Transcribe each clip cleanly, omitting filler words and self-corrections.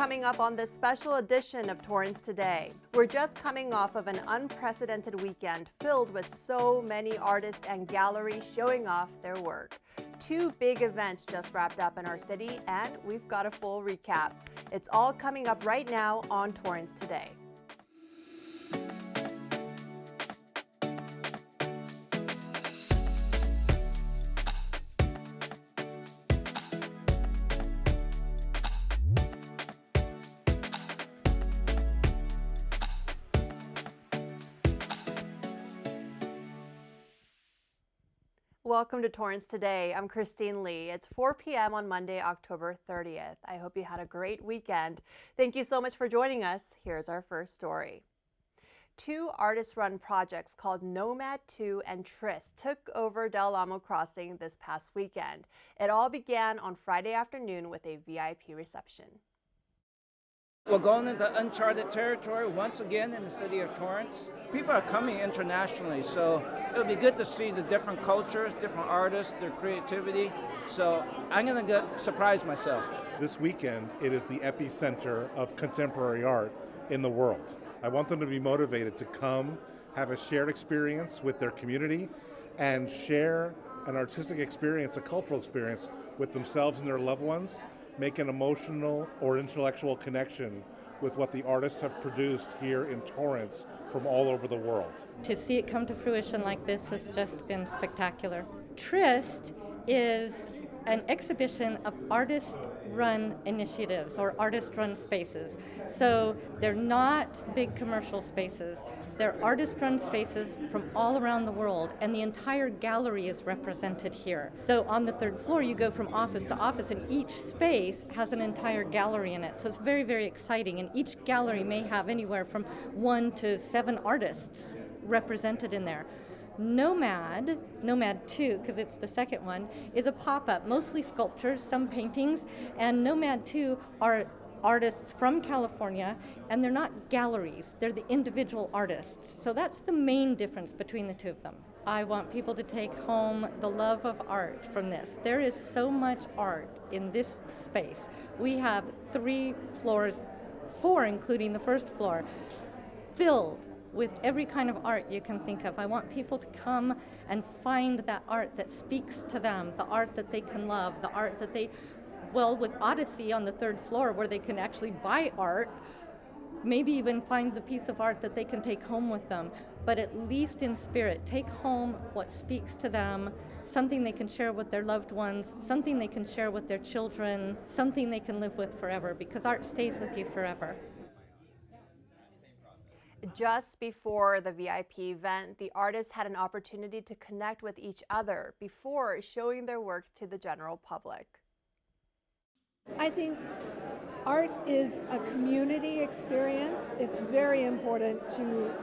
coming up on this special edition of Torrance Today. We're just coming off of an unprecedented weekend filled with so many artists and galleries showing off their work. 2 big events just wrapped up in our city, and we've got a full recap. It's all coming up right now on Torrance Today. Welcome to Torrance Today. I'm Christine Lee. It's 4 p.m. on Monday, October 30th. I hope you had a great weekend. Thank you so much for joining us. Here's our first story. 2 artist-run projects called Nomad II and Tryst took over Del Amo Crossing this past weekend. It all began on Friday afternoon with a VIP reception. We're going into uncharted territory once again in the city of Torrance. People are coming internationally, so it'll be good to see the different cultures, different artists, their creativity. So I'm going to surprise myself. This weekend, it is the epicenter of contemporary art in the world. I want them to be motivated to come, have a shared experience with their community, and share an artistic experience, a cultural experience with themselves and their loved ones. Make an emotional or intellectual connection with what the artists have produced here in Torrance from all over the world. To see it come to fruition like this has just been spectacular. Tryst is an exhibition of artist-run initiatives or artist-run spaces. So they're not big commercial spaces. They're artist-run spaces from all around the world, and the entire gallery is represented here. So on the 3rd floor, you go from office to office, and each space has an entire gallery in it. So it's very, very exciting, and each gallery may have anywhere from 1 to 7 artists represented in there. Nomad II, because it's the second one, is a pop-up, mostly sculptures, some paintings, and Nomad II are artists from California, and they're not galleries, they're the individual artists. So that's the main difference between the 2 of them. I want people to take home the love of art from this. There is so much art in this space. We have 3 floors, 4 including the 1st floor, filled with every kind of art you can think of. I want people to come and find that art that speaks to them, the art that they can love, the art that they, well, with Odyssey on the 3rd floor where they can actually buy art, maybe even find the piece of art that they can take home with them. But at least in spirit, take home what speaks to them, something they can share with their loved ones, something they can share with their children, something they can live with forever, because art stays with you forever. Just before the VIP event, the artists had an opportunity to connect with each other before showing their work to the general public. I think art is a community experience. It's very important to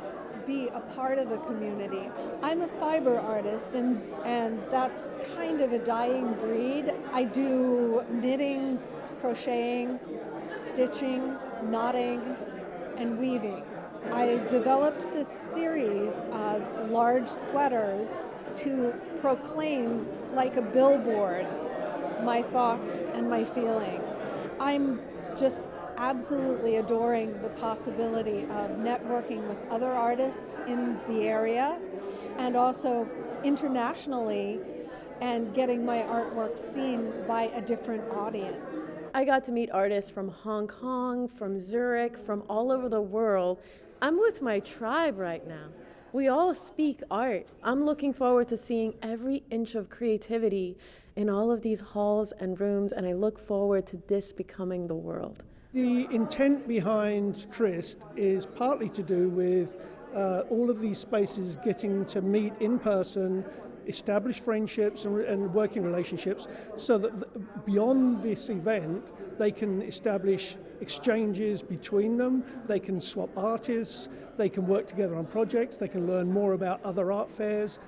be a part of a community. I'm a fiber artist, and that's kind of a dying breed. I do knitting, crocheting, stitching, knotting, and weaving. I developed this series of large sweaters to proclaim, like a billboard, my thoughts and my feelings. I'm just absolutely adoring the possibility of networking with other artists in the area and also internationally, and getting my artwork seen by a different audience. I got to meet artists from Hong Kong, from Zurich, from all over the world. I'm with my tribe right now. We all speak art. I'm looking forward to seeing every inch of creativity in all of these halls and rooms, and I look forward to this becoming the world. The intent behind Tryst is partly to do with all of these spaces getting to meet in person, establish friendships and working relationships, so that beyond this event they can establish exchanges between them, they can swap artists, they can work together on projects, they can learn more about other art fairs.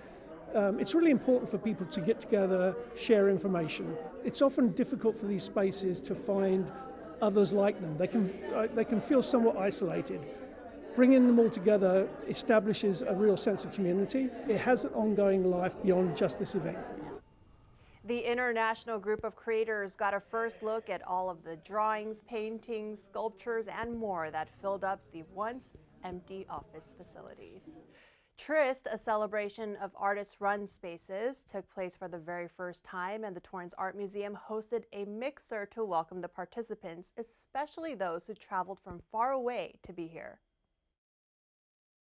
It's really important for people to get together, share information. It's often difficult for these spaces to find others like them. They can feel somewhat isolated. Bringing them all together establishes a real sense of community. It has an ongoing life beyond just this event. The international group of creators got a first look at all of the drawings, paintings, sculptures, and more that filled up the once empty office facilities. Tryst, a celebration of artist-run spaces, took place for the very first time, and the Torrance Art Museum hosted a mixer to welcome the participants, especially those who traveled from far away to be here.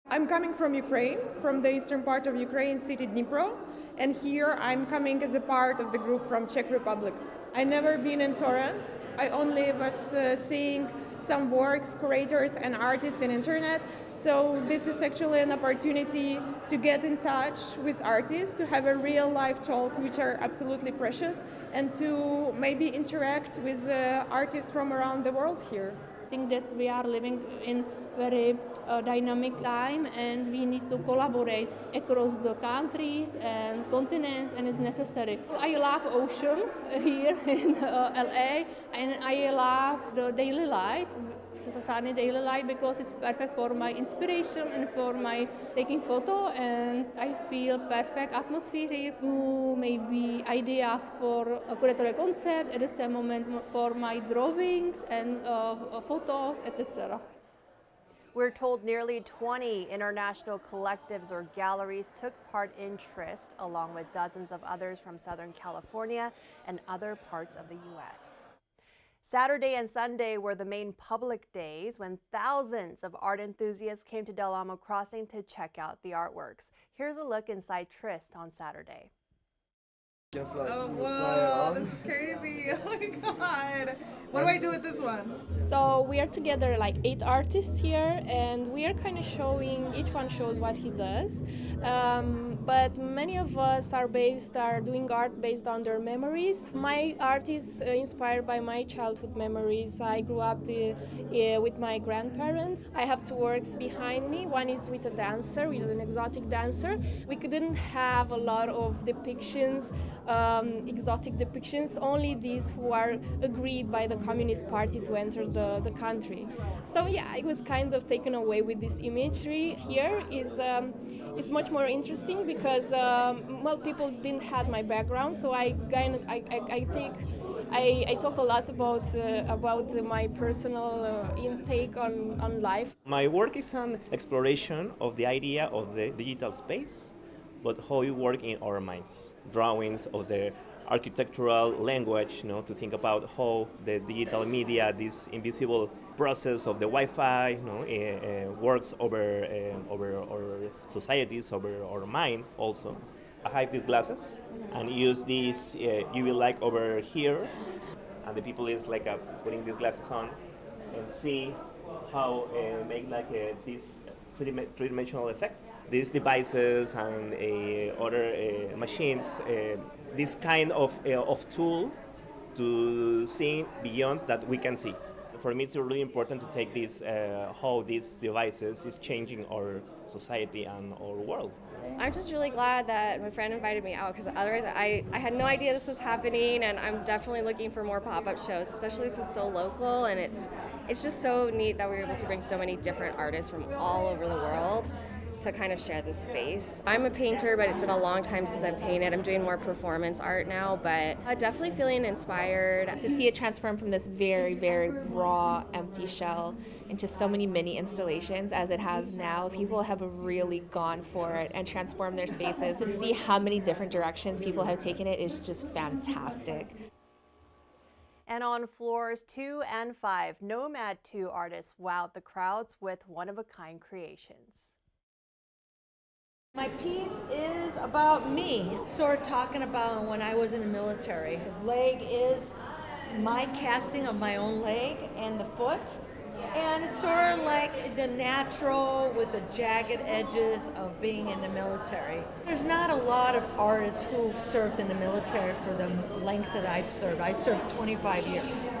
I'm coming from Ukraine, from the eastern part of Ukraine, city Dnipro, and here I'm coming as a part of the group from Czech Republic. I never been in Torrance. I only was seeing some works, curators and artists in internet. So this is actually an opportunity to get in touch with artists, to have a real life talk, which are absolutely precious, and to maybe interact with artists from around the world here. I think that we are living in very dynamic time, and we need to collaborate across the countries and continents, and it's necessary. I love ocean here in LA, and I love the daily light, sunny daily light, because it's perfect for my inspiration and for my taking photo, and I feel perfect atmosphere here to maybe ideas for a curatorial concept at the same moment for my drawings and photos, etc. We're told nearly 20 international collectives or galleries took part in Tryst, along with dozens of others from Southern California and other parts of the U.S. Saturday and Sunday were the main public days when thousands of art enthusiasts came to Del Amo Crossing to check out the artworks. Here's a look inside Tryst on Saturday. Oh, whoa, this is crazy. Oh my God. What do I do with this one? So we are together like 8 artists here, and we are kind of showing, each one shows what he does. But many of us are doing art based on their memories. My art is inspired by my childhood memories. I grew up with my grandparents. I have 2 works behind me. One is with a dancer, with an exotic dancer. We couldn't have a lot of depictions, exotic depictions, only these who are agreed by the Communist Party to enter the country. So yeah, I was kind of taken away with this imagery. Here is it's much more interesting because well, people didn't have my background, so I talk a lot about my personal intake on life. My work is an exploration of the idea of the digital space, but how it works in our minds. Drawings of the architectural language, to think about how the digital media, this invisible process of the Wi-Fi, works over our societies, over our mind also. I have these glasses and use these UV light over here, and the people is like putting these glasses on and see how make like this three-dimensional effect. These devices and other machines, this kind of tool to see beyond that we can see. For me, it's really important to take this, how these devices is changing our society and our world. I'm just really glad that my friend invited me out, because otherwise I had no idea this was happening, and I'm definitely looking for more pop-up shows, especially this is so local, and it's just so neat that we're able to bring so many different artists from all over the world to kind of share this space. I'm a painter, but it's been a long time since I've painted. I'm doing more performance art now, but definitely feeling inspired. To see it transform from this very, very raw, empty shell into so many mini installations as it has now, people have really gone for it and transformed their spaces. To see how many different directions people have taken it is just fantastic. And on floors 2 and 5, Nomad II artists wowed the crowds with one-of-a-kind creations. My piece is about me. It's sort of talking about when I was in the military. The leg is my casting of my own leg and the foot. And it's sort of like the natural with the jagged edges of being in the military. There's not a lot of artists who served in the military for the length that I've served. I served 25 years.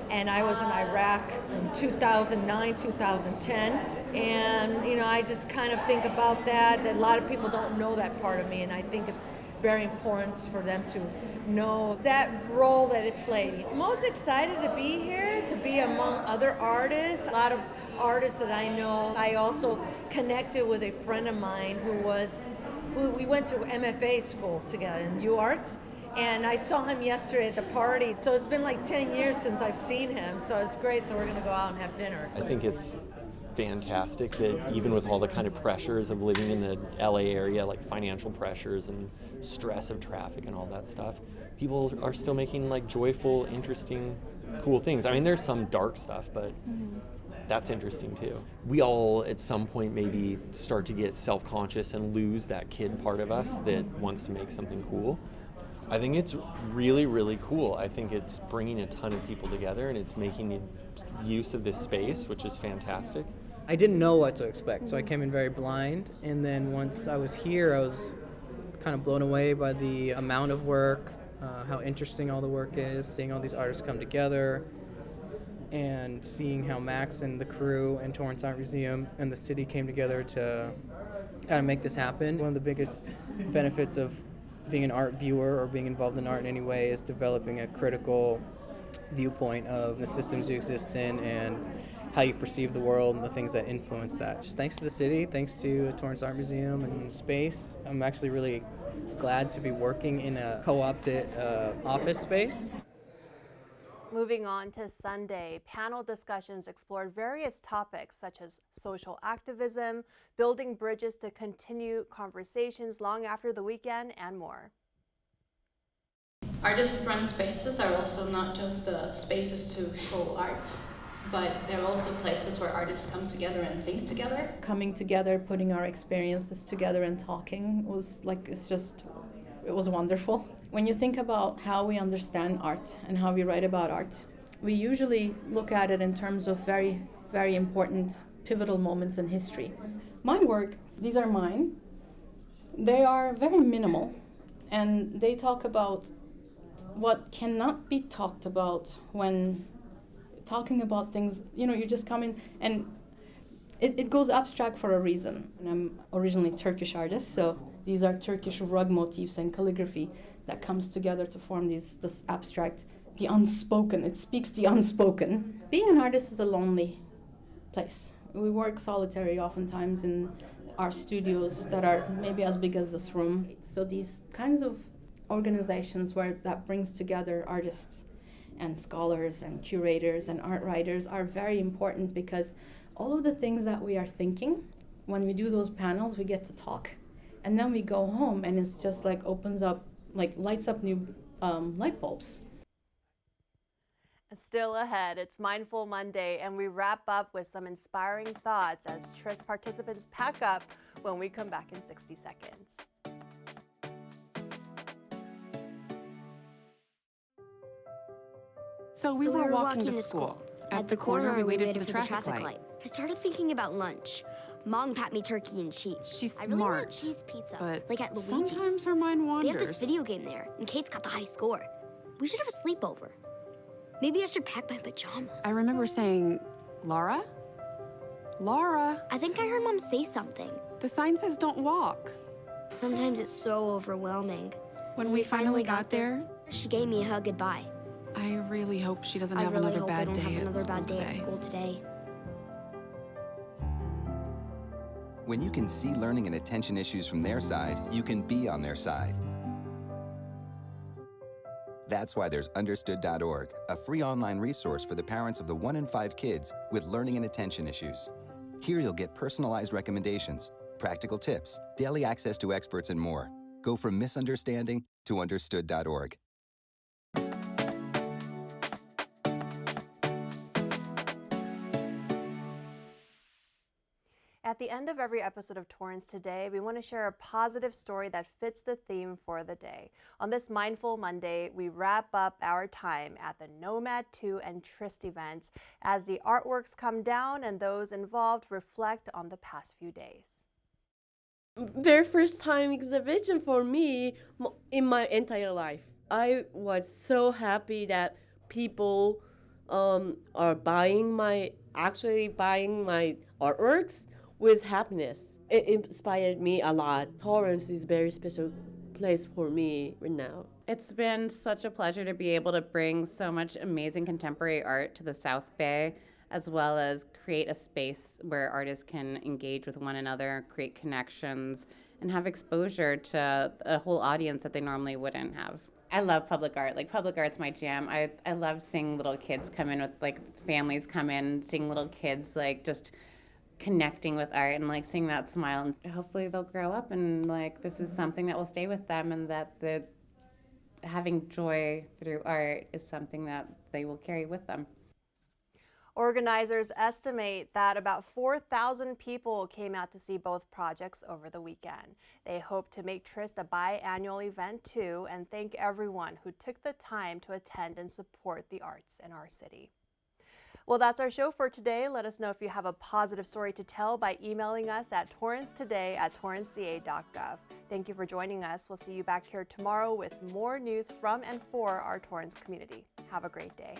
And I was in Iraq in 2009, 2010. And, I just kind of think about that. A lot of people don't know that part of me, and I think it's very important for them to know that role that it played. Most excited to be here, to be among other artists. A lot of artists that I know. I also connected with a friend of mine who we went to MFA school together in UArts. And I saw him yesterday at the party. So it's been like 10 years since I've seen him. So it's great. So we're going to go out and have dinner. I think it's fantastic that even with all the kind of pressures of living in the LA area, like financial pressures and stress of traffic and all that stuff, people are still making like joyful, interesting, cool things. I mean, there's some dark stuff, but that's interesting too. We all at some point maybe start to get self-conscious and lose that kid part of us that wants to make something cool. I think it's really, really cool. I think it's bringing a ton of people together and it's making use of this space, which is fantastic. I didn't know what to expect, so I came in very blind. And then once I was here, I was kind of blown away by the amount of work, how interesting all the work is, seeing all these artists come together, and seeing how Max and the crew and Torrance Art Museum and the city came together to kind of make this happen. One of the biggest benefits of being an art viewer or being involved in art in any way is developing a critical viewpoint of the systems you exist in and how you perceive the world and the things that influence that. Just thanks to the city, thanks to Torrance Art Museum and space, I'm actually really glad to be working in a co-opted office space. Moving on to Sunday, panel discussions explored various topics such as social activism, building bridges to continue conversations long after the weekend, and more. Artist-run spaces are also not just spaces to show art, but they're also places where artists come together and think together. Coming together, putting our experiences together and talking was like, it was wonderful. When you think about how we understand art and how we write about art, we usually look at it in terms of very, very important pivotal moments in history. My work, these are mine, they are very minimal, and they talk about what cannot be talked about when talking about things. You know, you just come in and it goes abstract for a reason. And I'm originally Turkish artist, so these are Turkish rug motifs and calligraphy that comes together to form this abstract, the unspoken. It speaks the unspoken. Being an artist is a lonely place. We work solitary oftentimes in our studios that are maybe as big as this room. So these kinds of organizations where that brings together artists and scholars and curators and art writers are very important, because all of the things that we are thinking, when we do those panels, we get to talk. And then we go home and it's just like opens up, like lights up new light bulbs. Still ahead, it's Mindful Monday, and we wrap up with some inspiring thoughts as Tryst participants pack up when we come back in 60 seconds. So we were walking to school. At the corner, we waited for the traffic light. I started thinking about lunch. Mom packed me turkey and cheese. She's I really smart, want a cheese pizza, but like at Luigi's. sometimes her mind wanders. They have this video game there, and Kate's got the high score. We should have a sleepover. Maybe I should pack my pajamas. I remember saying, Laura? Laura? I think I heard Mom say something. The sign says don't walk. Sometimes it's so overwhelming. When we finally got there, she gave me a hug goodbye. I really hope she doesn't I have really another hope I bad don't day have at another school bad day today. at school today. When you can see learning and attention issues from their side, you can be on their side. That's why there's Understood.org, a free online resource for the parents of the 1 in 5 kids with learning and attention issues. Here you'll get personalized recommendations, practical tips, daily access to experts, and more. Go from misunderstanding to Understood.org. At the end of every episode of Torrance Today, we want to share a positive story that fits the theme for the day. On this Mindful Monday, we wrap up our time at the Nomad II and Tryst events as the artworks come down and those involved reflect on the past few days. Very first time exhibition for me in my entire life. I was so happy that people are buying my artworks with happiness. It inspired me a lot. Torrance is a very special place for me right now. It's been such a pleasure to be able to bring so much amazing contemporary art to the South Bay, as well as create a space where artists can engage with one another, create connections, and have exposure to a whole audience that they normally wouldn't have. I love public art. Like, public art's my jam. I love seeing little kids come in with, like, families come in, seeing little kids, like, just connecting with art and, like, seeing that smile. And hopefully they'll grow up and, like, this is something that will stay with them, and that having joy through art is something that they will carry with them. Organizers estimate that about 4,000 people came out to see both projects over the weekend. They hope to make Tryst a biannual event too, and thank everyone who took the time to attend and support the arts in our city. Well, that's our show for today. Let us know if you have a positive story to tell by emailing us at torrancetoday@torranceca.gov. Thank you for joining us. We'll see you back here tomorrow with more news from and for our Torrance community. Have a great day.